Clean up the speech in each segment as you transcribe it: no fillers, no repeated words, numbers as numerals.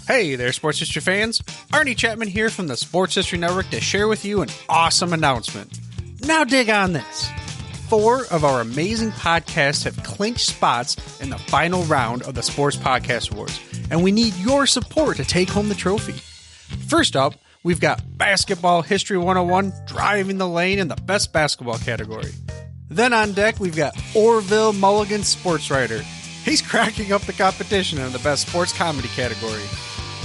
Hey there, Sports History fans. Arnie Chapman here from the Sports History Network to share with you an awesome announcement. Now dig on this. 4 of our amazing podcasts have clinched spots in the final round of the Sports Podcast Awards, and we need your support to take home the trophy. First up, we've got Basketball History 101 driving the lane in the Best Basketball category. Then on deck, we've got Orville Mulligan Sports Writer. He's cracking up the competition in the Best Sports Comedy category.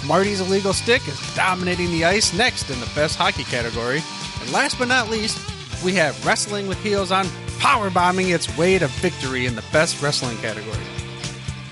Marty's Illegal Stick is dominating the ice next in the Best Hockey category. And last but not least, we have Wrestling with Heels on powerbombing its way to victory in the Best Wrestling category.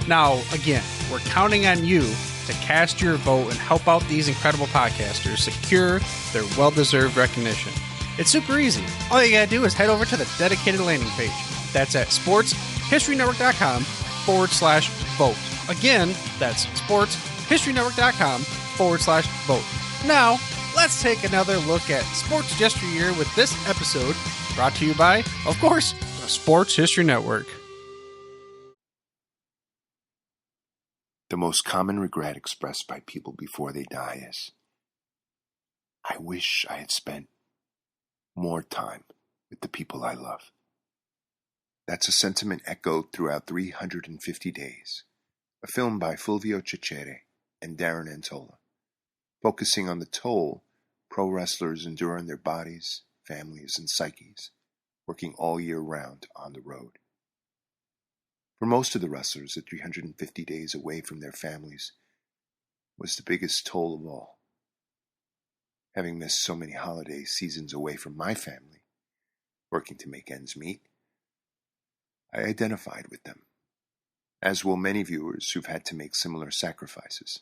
Now, again, we're counting on you to cast your vote and help out these incredible podcasters secure their well-deserved recognition. It's super easy. All you gotta do is head over to the dedicated landing page. That's at sportshistorynetwork.com/vote. Again, that's sportshistorynetwork.com/vote. Now, let's take another look at sports yesteryear with this episode brought to you by, of course, the Sports History Network. The most common regret expressed by people before they die is, I wish I had spent more time with the people I love. That's a sentiment echoed throughout 350 Days, a film by Fulvio Cecere and Darren Antola, focusing on the toll pro wrestlers endure on their bodies, families, and psyches, working all year round on the road. For most of the wrestlers, the 350 days away from their families was the biggest toll of all. Having missed so many holiday seasons away from my family, working to make ends meet, I identified with them, as will many viewers who've had to make similar sacrifices.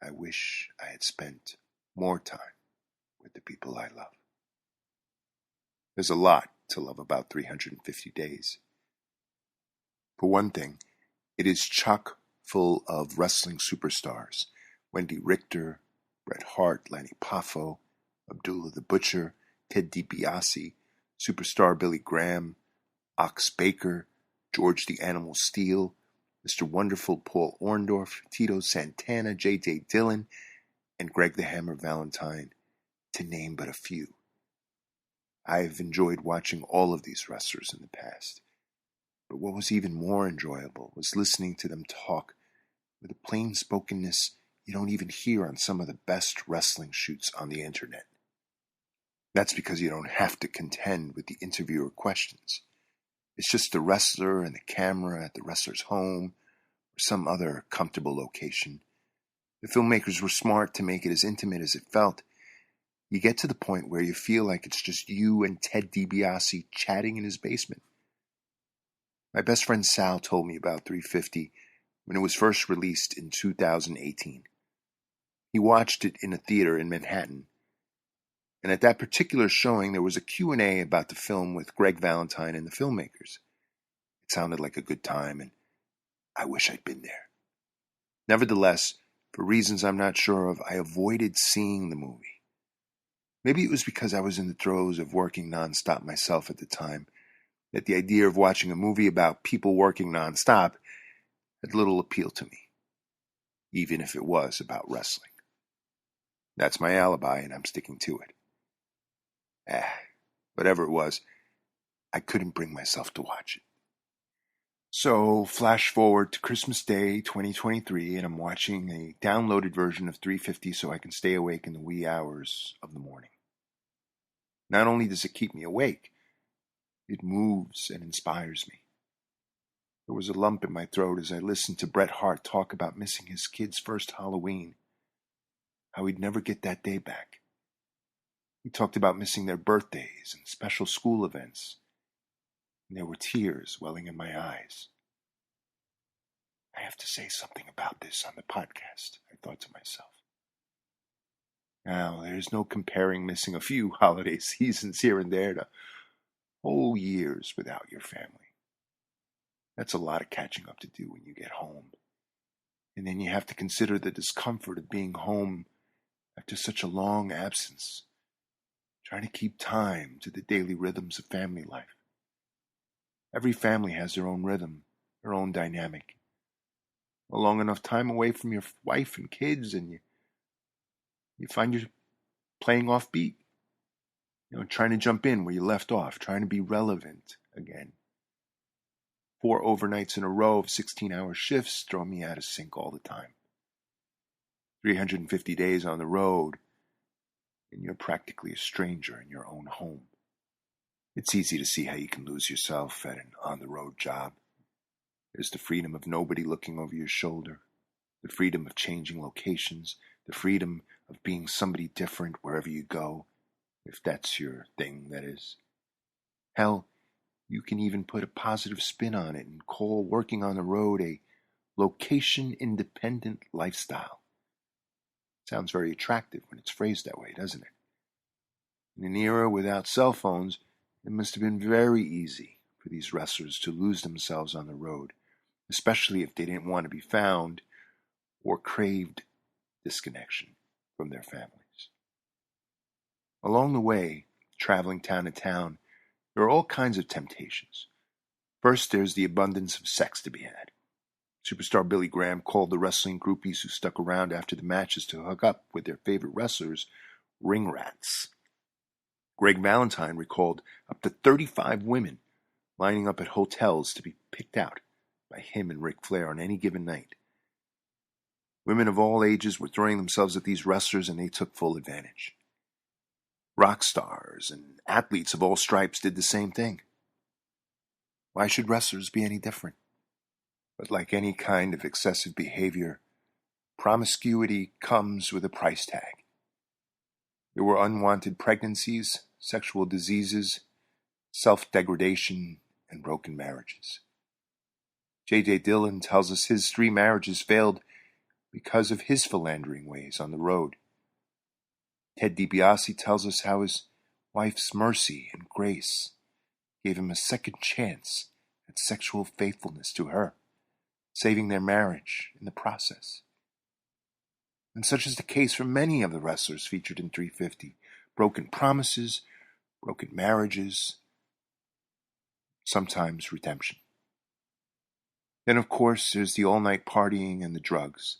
I wish I had spent more time with the people I love. There's a lot to love about 350 Days. For one thing, it is chock full of wrestling superstars: Wendy Richter, Bret Hart, Lanny Poffo, Abdullah the Butcher, Ted DiBiase, superstar Billy Graham, Ox Baker, George the Animal Steele, Mr. Wonderful Paul Orndorff, Tito Santana, J.J. Dillon, and Greg the Hammer Valentine, to name but a few. I've enjoyed watching all of these wrestlers in the past, but what was even more enjoyable was listening to them talk with a plain-spokenness you don't even hear on some of the best wrestling shoots on the internet. That's because you don't have to contend with the interviewer questions. It's just the wrestler and the camera at the wrestler's home or some other comfortable location. The filmmakers were smart to make it as intimate as it felt. You get to the point where you feel like it's just you and Ted DiBiase chatting in his basement. My best friend Sal told me about 350 when it was first released in 2018. He watched it in a theater in Manhattan, and at that particular showing there was a Q&A about the film with Greg Valentine and the filmmakers. It sounded like a good time, and I wish I'd been there. Nevertheless, for reasons I'm not sure of, I avoided seeing the movie. Maybe it was because I was in the throes of working nonstop myself at the time, that the idea of watching a movie about people working nonstop had little appeal to me, even if it was about wrestling. That's my alibi, and I'm sticking to it. Whatever it was, I couldn't bring myself to watch it. So, flash forward to Christmas Day 2023, and I'm watching a downloaded version of 350 so I can stay awake in the wee hours of the morning. Not only does it keep me awake, it moves and inspires me. There was a lump in my throat as I listened to Bret Hart talk about missing his kid's first Halloween, how he'd never get that day back. He talked about missing their birthdays and special school events, and there were tears welling in my eyes. I have to say something about this on the podcast, I thought to myself. Now, there's no comparing missing a few holiday seasons here and there to whole years without your family. That's a lot of catching up to do when you get home. And then you have to consider the discomfort of being home after such a long absence, trying to keep time to the daily rhythms of family life. Every family has their own rhythm, their own dynamic. a long enough time away from your wife and kids, and you find you're playing off beat. Trying to jump in where you left off, trying to be relevant again. 4 overnights in a row of 16-hour shifts throw me out of sync all the time. 350 days on the road, and you're practically a stranger in your own home. It's easy to see how you can lose yourself at an on-the-road job. There's the freedom of nobody looking over your shoulder, the freedom of changing locations, the freedom of being somebody different wherever you go, if that's your thing, that is. Hell, you can even put a positive spin on it and call working on the road a location-independent lifestyle. Sounds very attractive when it's phrased that way, doesn't it? In an era without cell phones, it must have been very easy for these wrestlers to lose themselves on the road, especially if they didn't want to be found or craved disconnection from their families. Along the way, traveling town to town, there are all kinds of temptations. First, there's the abundance of sex to be had. Superstar Billy Graham called the wrestling groupies who stuck around after the matches to hook up with their favorite wrestlers ring rats. Greg Valentine recalled up to 35 women lining up at hotels to be picked out by him and Ric Flair on any given night. Women of all ages were throwing themselves at these wrestlers, and they took full advantage. Rock stars and athletes of all stripes did the same thing. Why should wrestlers be any different? But like any kind of excessive behavior, promiscuity comes with a price tag. There were unwanted pregnancies, sexual diseases, self-degradation, and broken marriages. J.J. Dillon tells us his 3 marriages failed because of his philandering ways on the road. Ted DiBiase tells us how his wife's mercy and grace gave him a second chance at sexual faithfulness to her, saving their marriage in the process. And such is the case for many of the wrestlers featured in 350. Broken promises, broken marriages, sometimes redemption. Then, of course, there's the all-night partying and the drugs.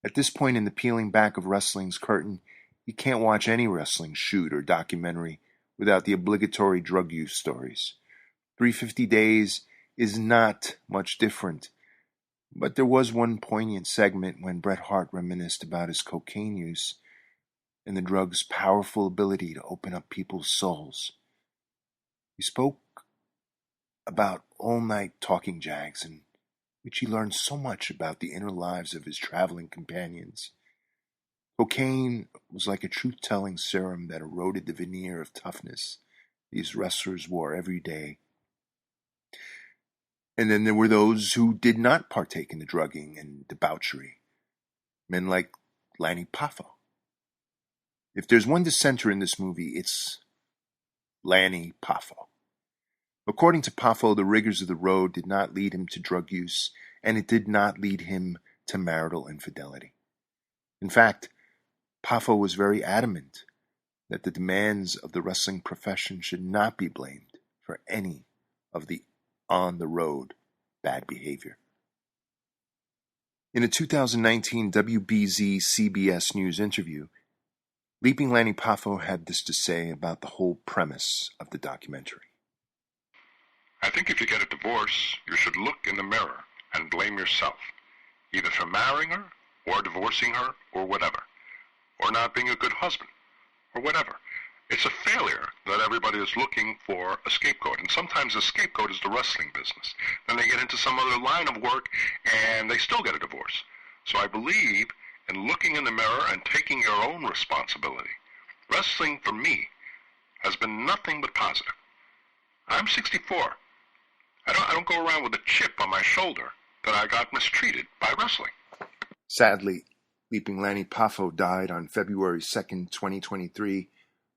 At this point in the peeling back of wrestling's curtain, you can't watch any wrestling shoot or documentary without the obligatory drug use stories. 350 Days is not much different, but there was one poignant segment when Bret Hart reminisced about his cocaine use and the drug's powerful ability to open up people's souls. He spoke about all-night talking jags, in which he learned so much about the inner lives of his traveling companions. Cocaine was like a truth-telling serum that eroded the veneer of toughness these wrestlers wore every day. And then there were those who did not partake in the drugging and debauchery. Men like Lanny Poffo. If there's one dissenter in this movie, it's Lanny Poffo. According to Poffo, the rigors of the road did not lead him to drug use, and it did not lead him to marital infidelity. In fact, Poffo was very adamant that the demands of the wrestling profession should not be blamed for any of the on-the-road bad behavior. In a 2019 WBZ CBS News interview, Leaping Lanny Poffo had this to say about the whole premise of the documentary. I think if you get a divorce, you should look in the mirror and blame yourself, either for marrying her, or divorcing her, or whatever, or not being a good husband, or whatever. It's a failure that everybody is looking for a scapegoat, and sometimes the scapegoat is the wrestling business. Then they get into some other line of work, and they still get a divorce. So I believe in looking in the mirror and taking your own responsibility. Wrestling, for me, has been nothing but positive. I'm 64. I don't go around with a chip on my shoulder that I got mistreated by wrestling. Sadly, Leaping Lanny Poffo died on February 2nd, 2023,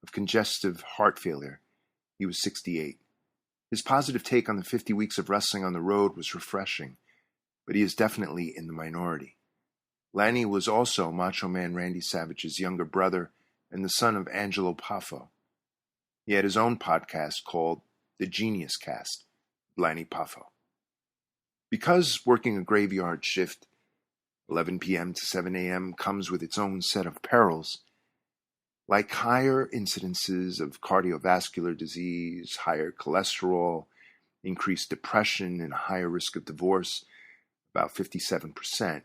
of congestive heart failure. He was 68. His positive take on the 50 weeks of wrestling on the road was refreshing, but he is definitely in the minority. Lanny was also Macho Man Randy Savage's younger brother and the son of Angelo Poffo. He had his own podcast called The Genius Cast, Lanny Poffo. Because working a graveyard shift 11 p.m. to 7 a.m. comes with its own set of perils. Like higher incidences of cardiovascular disease, higher cholesterol, increased depression, and a higher risk of divorce, about 57%,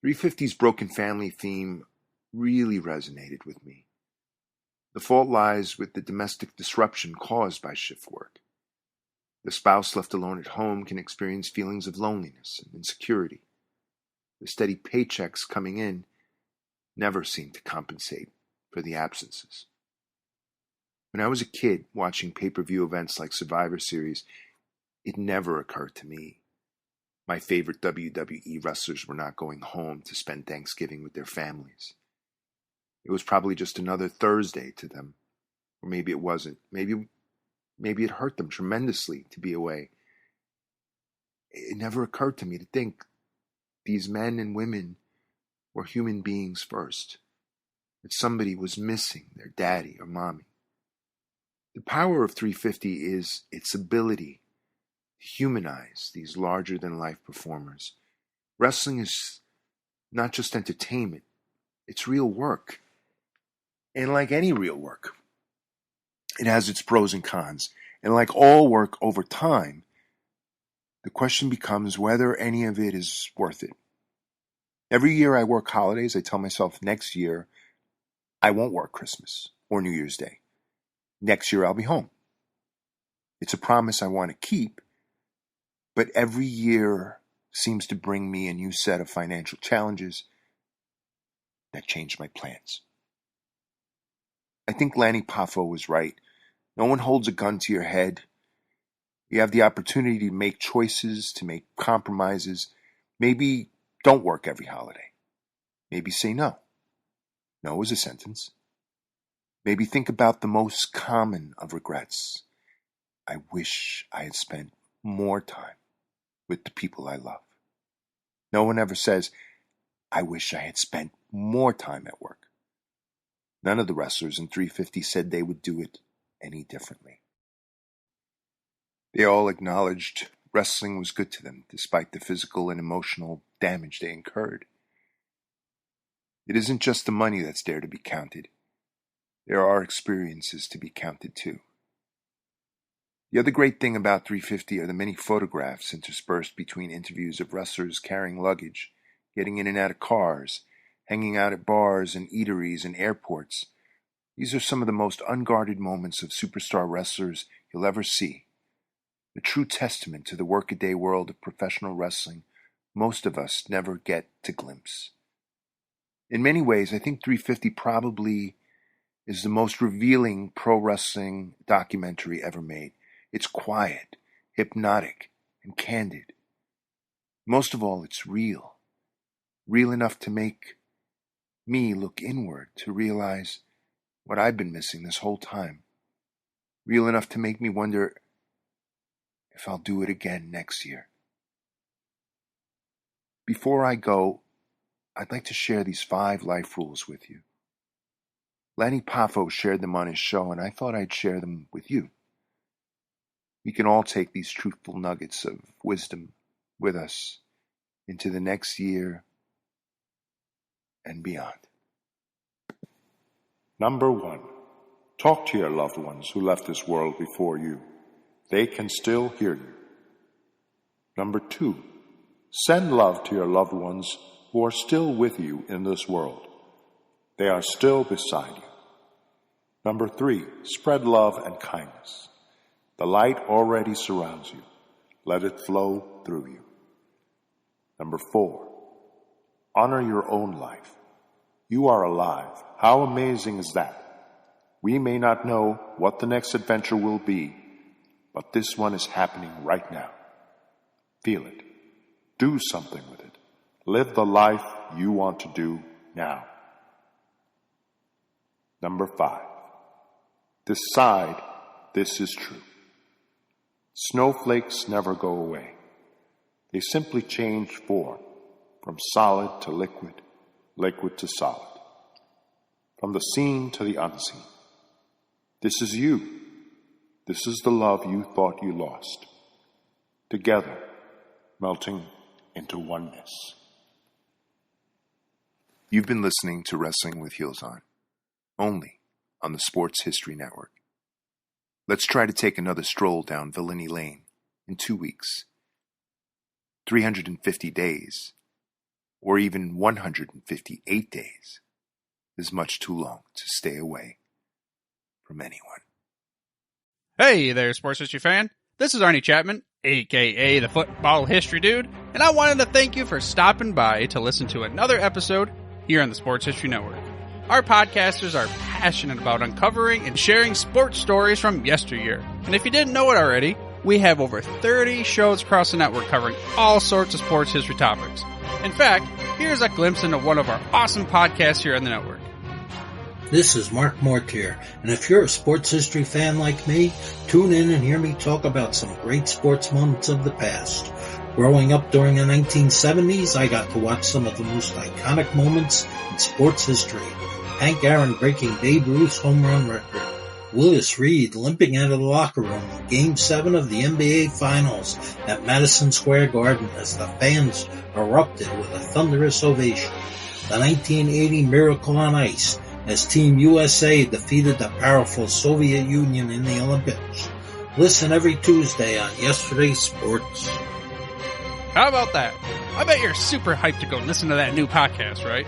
350's broken family theme really resonated with me. The fault lies with the domestic disruption caused by shift work. The spouse left alone at home can experience feelings of loneliness and insecurity. The steady paychecks coming in never seem to compensate for the absences. When I was a kid watching pay-per-view events like Survivor Series, it never occurred to me my favorite WWE wrestlers were not going home to spend Thanksgiving with their families. It was probably just another Thursday to them. Or maybe it wasn't. Maybe it hurt them tremendously to be away. It never occurred to me to think these men and women were human beings first. That somebody was missing their daddy or mommy. The power of 350 is its ability humanize these larger-than-life performers. Wrestling is not just entertainment, it's real work. And like any real work, it has its pros and cons. And like all work over time, the question becomes whether any of it is worth it. Every year I work holidays, I tell myself next year I won't work Christmas or New Year's Day. Next year I'll be home. It's a promise I want to keep, but every year seems to bring me a new set of financial challenges that change my plans. I think Lanny Poffo was right. No one holds a gun to your head. You have the opportunity to make choices, to make compromises. Maybe don't work every holiday. Maybe say no. No is a sentence. Maybe think about the most common of regrets. I wish I had spent more time with the people I love. No one ever says, I wish I had spent more time at work. None of the wrestlers in 350 said they would do it any differently. They all acknowledged wrestling was good to them, despite the physical and emotional damage they incurred. It isn't just the money that's there to be counted. There are experiences to be counted too. The other great thing about 350 are the many photographs interspersed between interviews of wrestlers carrying luggage, getting in and out of cars, hanging out at bars and eateries and airports. These are some of the most unguarded moments of superstar wrestlers you'll ever see. A true testament to the workaday world of professional wrestling most of us never get to glimpse. In many ways, I think 350 probably is the most revealing pro wrestling documentary ever made. It's quiet, hypnotic, and candid. Most of all, it's real. Real enough to make me look inward to realize what I've been missing this whole time. Real enough to make me wonder if I'll do it again next year. Before I go, I'd like to share these 5 life rules with you. Lanny Poffo shared them on his show, and I thought I'd share them with you. We can all take these truthful nuggets of wisdom with us into the next year and beyond. Number 1. Talk to your loved ones who left this world before you. They can still hear you. Number 2. Send love to your loved ones who are still with you in this world. They are still beside you. Number 3. Spread love and kindness. The light already surrounds you. Let it flow through you. Number 4. Honor your own life. You are alive. How amazing is that? We may not know what the next adventure will be, but this one is happening right now. Feel it. Do something with it. Live the life you want to do now. Number 5. Decide this is true. Snowflakes never go away. They simply change form, from solid to liquid, liquid to solid, from the seen to the unseen. This is you. This is the love you thought you lost. Together, melting into oneness. You've been listening to Wrestling with Heels On, only on the Sports History Network. Let's try to take another stroll down Villainy Lane in 2 weeks. 350 days, or even 158 days, is much too long to stay away from anyone. Hey there, sports history fan. This is Arnie Chapman, aka the Football History Dude, and I wanted to thank you for stopping by to listen to another episode here on the Sports History Network. Our podcasters are passionate about uncovering and sharing sports stories from yesteryear. And if you didn't know it already, we have over 30 shows across the network covering all sorts of sports history topics. In fact, here's a glimpse into one of our awesome podcasts here on the network. This is Mark Mortier, and if you're a sports history fan like me, tune in and hear me talk about some great sports moments of the past. Growing up during the 1970s, I got to watch some of the most iconic moments in sports history. Hank Aaron breaking Babe Ruth's home run record. Willis Reed limping out of the locker room in Game 7 of the NBA Finals at Madison Square Garden as the fans erupted with a thunderous ovation. The 1980 Miracle on Ice as Team USA defeated the powerful Soviet Union in the Olympics. Listen every Tuesday on Yesterday's Sports. How about that? I bet you're super hyped to go listen to that new podcast, right?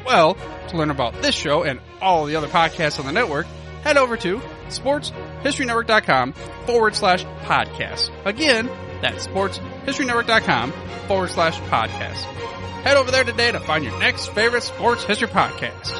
Well, to learn about this show and all the other podcasts on the network, head over to sportshistorynetwork.com/podcast. Again, that's sportshistorynetwork.com/podcast. Head over there today to find your next favorite sports history podcast.